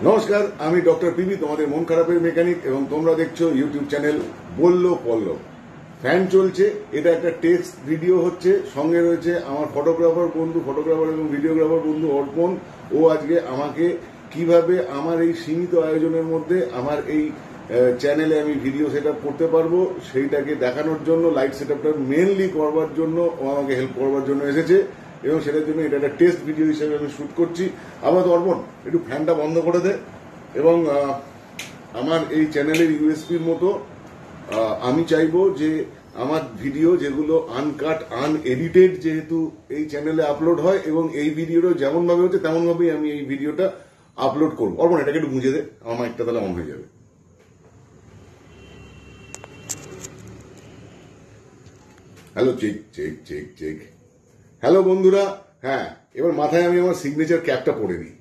নমস্কার, আমি doctor PB, তোমাদের মন খারাপের মেকানিক, এবং তোমরা দেখছো ইউটিউব চ্যানেল বললো পল্লব। ফ্যান চলছে, এটা একটা টেক্সট ভিডিও হচ্ছে, সঙ্গে রয়েছে আমার ফটোগ্রাফার এবং ভিডিওগ্রাফার বন্ধু অর্পণ। ও আজকে আমাকে কিভাবে আমার এই সীমিত আয়োজনের মধ্যে আমার এই চ্যানেলে আমি ভিডিও সেট আপ করতে পারবো সেইটাকে দেখানোর জন্য, লাইট সেট আপটা মেনলি করবার জন্য ও আমাকে হেল্প করবার জন্য এসেছে, এবং সেটার জন্য এটা একটা টেস্ট ভিডিও হিসেবে আমি শুট করছি। আবার তো অর্পণ একটু ফ্যানটা বন্ধ করে দে। এবং আমার এই চ্যানেলের ইউএসপির মতো আমি চাইবো যে আমার ভিডিও যেগুলো আনকাট আনএডিটেড যেহেতু এই চ্যানেলে আপলোড হয়, এবং এই ভিডিওটা যেমন ভাবে হচ্ছে তেমন ভাবেই আমি এই ভিডিওটা আপলোড করবো। অর্পণ এটাকে একটু বুঝে দে, আমার মাইকটা তাহলে অন হয়ে যাবে। Hello, check check check check. Hello বন্ধুরা, হ্যাঁ এবার মাথায় আমি আমার সিগনেচার ক্যাপটা পরে নিই।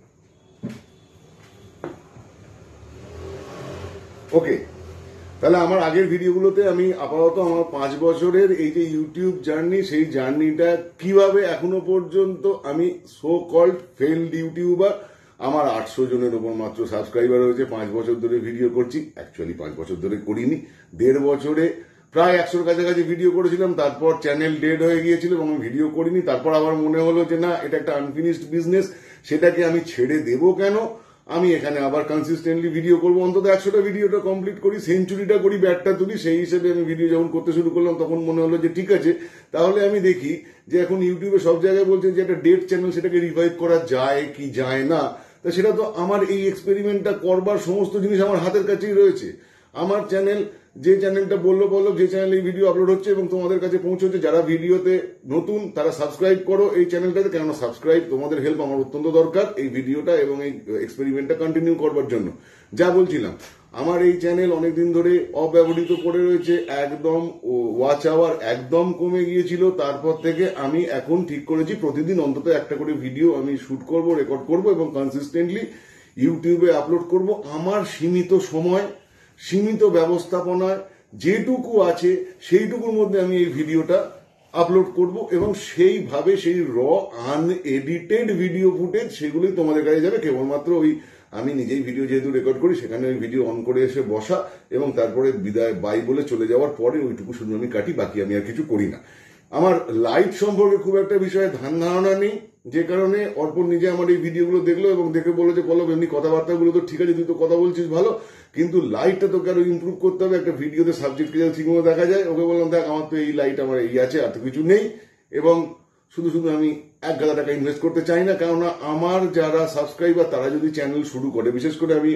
ওকে, তাহলে আমার আগের ভিডিওগুলোতে আমি আপাতত আমার 5 বছরের এই যে ইউটিউব জার্নি, সেই জার্নিটা কিভাবে এখনো পর্যন্ত আমি সো কল্ড ফেইল্ড ইউটিউবার, আমার 800 জনের উপর মাত্র সাবস্ক্রাইবার হয়েছে, 5 বছর ধরে ভিডিও করছি। অ্যাকচুয়ালি 5 বছর ধরে করিনি, 1.5 বছরে প্রায় 100-র কাছাকাছি ভিডিও করেছিলাম, তারপর চ্যানেল ডেড হয়ে গিয়েছিল এবং আমি ভিডিও করিনি। তারপর আবার মনে হলো যে না, এটা একটা আনফিনিশড বিজনেস, সেটাকে আমি ছেড়ে দেবো কেন, আমি এখানে আবার কনসিস্টেন্টলি ভিডিও করবো, অন্তত 100টা ভিডিওটা কমপ্লিট করি, সেঞ্চুরিটা করি, ব্যাটটা তুলি। সেই হিসেবে আমি ভিডিও যখন করতে শুরু করলাম তখন মনে হলো যে ঠিক আছে, তাহলে আমি দেখি যে এখন ইউটিউবে সব জায়গায় বলছে যে একটা ডেড চ্যানেল, সেটাকে রিভাইভ করা যায় কি যায় না। তা সেটা তো আমার এই এক্সপেরিমেন্টটা করবার সমস্ত জিনিস আমার হাতের কাছেই রয়েছে। আমার চ্যানেল, যে চ্যানেলটা বললো যে চ্যানেলে এই ভিডিও আপলোড হচ্ছে এবং তোমাদের কাছে পৌঁছচ্ছে, যারা ভিডিওতে নতুন তারা সাবস্ক্রাইব করো এই চ্যানেলটাতে, কেননা সাবস্ক্রাইব তোমাদের হেল্প আমার অত্যন্ত দরকার এই ভিডিওটা এবং এই এক্সপেরিমেন্টটা কন্টিনিউ করবার জন্য। যা বলছিলাম, আমার এই চ্যানেল অনেকদিন ধরে অব্যবহৃত পড়ে রয়েছে, একদম ওয়াচ আওয়ার একদম কমে গিয়েছিল। তারপর থেকে আমি এখন ঠিক করেছি প্রতিদিন অন্তত একটা করে ভিডিও আমি শুট করব, রেকর্ড করব এবং কনসিস্টেন্টলি ইউটিউবে আপলোড করব। আমার সীমিত সময়, সীমিত ব্যবস্থাপনায় যেটুকু আছে সেইটুকুর মধ্যে আমি এই ভিডিওটা আপলোড করব, এবং সেইভাবে সেই আনএডিটেড ভিডিও ফুটেজ সেগুলোই তোমাদের কাছে যাবে। কেবলমাত্র ওই আমি নিজেই ভিডিও যেহেতু রেকর্ড করি, সেখানে ওই ভিডিও অন করে এসে বসা এবং তারপরে বিদায় বাই বলে চলে যাওয়ার পরে ওইটুকু শুধু আমি কাটি, বাকি আমি আর কিছু করি না। আমার লাইট সম্পর্কে খুব একটা বিষয়ে ধারণা নেই, যে কারণে অর্পণ নিজে আমার এই ভিডিওগুলো দেখলো এবং দেখে বললো যে পল্লব, এমনি কথাবার্তাগুলো তো ঠিক আছে, তুই তো কথা বলছিস ভালো, কিন্তু লাইটটা তোকে আরো ইমপ্রুভ করতে হবে, একটা ভিডিওতে সাবজেক্টকে যাতে ঠিকমতো দেখা যায়। ওকে বললাম দেখ, আমার তো এই লাইট আমার এই আছে, আর তো কিছু নেই, এবং শুধু আমি 1,000 টাকা ইনভেস্ট করতে চাই না, কেননা আমার যারা সাবস্ক্রাইবার তারা যদি চ্যানেল শুরু করে, বিশেষ করে আমি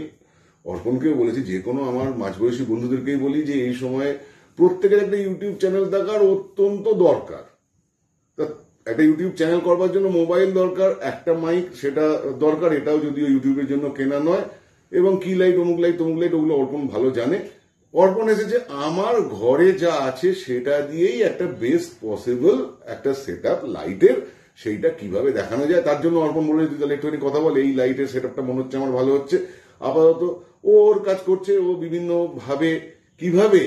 অর্পণকেও বলেছি, যে কোনো আমার মাঝবয়সী বন্ধুদেরকেই বলি যে এই সময়ে প্রত্যেকের একটা ইউটিউব চ্যানেল থাকার অত্যন্ত দরকার। একটা ইউটিউব চ্যানেল করবার জন্য মোবাইল দরকার, একটা মাইক সেটা দরকার, এটাও যদিও ইউটিউবের জন্য কেনা নয়, এবং কি লাইট, অমুক লাইট তমুক লাইট, ওগুলো অর্পণ ভালো জানে। অর্পণ এসেছে আমার ঘরে যা আছে সেটা দিয়েই একটা বেস্ট পসিবল একটা সেট আপ লাইটের, সেইটা কিভাবে দেখানো যায় তার জন্য অর্পণ বলে, তুই তাহলে একটুখানি কথা বল, এই লাইটের সেট আপটা মনে হচ্ছে আমার ভালো হচ্ছে। আপাতত ওর কাজ করছে, ও বিভিন্ন ভাবে কিভাবে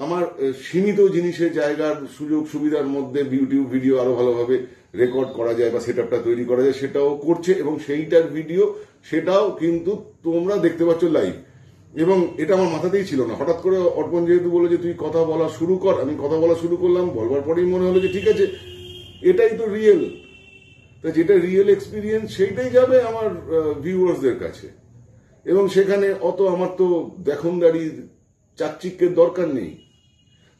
আমার সীমিত জিনিসের জায়গার সুযোগ সুবিধার মধ্যে ইউটিউব ভিডিও আরো ভালোভাবে রেকর্ড করা যায় বা সেট আপটা তৈরি করা যায় সেটাও করছে, এবং সেইটার ভিডিও সেটাও কিন্তু তোমরা দেখতে পাচ্ছ লাইভ। এবং এটা আমার মাথাতেই ছিল না, হঠাৎ করে অর্পণ যেহেতু বলে যে তুই কথা বলা শুরু কর, আমি কথা বলা শুরু করলাম। বলবার পরেই মনে হলো যে ঠিক আছে, এটাই তো রিয়েল, তা যেটা রিয়েল এক্সপিরিয়েন্স সেইটাই যাবে আমার ভিউয়ার্সদের কাছে, এবং সেখানে অত আমার তো দেখনদারি চাকচিক্যের দরকার নেই।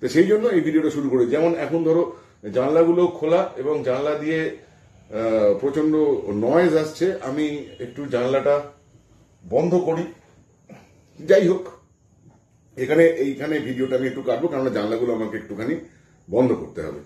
তো সেই জন্য এই ভিডিওটা শুরু করি। যেমন এখন ধরো জানলাগুলো খোলা এবং জানলা দিয়ে প্রচন্ড নয়েজ আসছে, আমি একটু জানলাটা বন্ধ করি। যাই হোক, এইখানে ভিডিওটা আমি একটু কাটবো, কারণ জানলাগুলো আমাকে একটুখানি বন্ধ করতে হবে।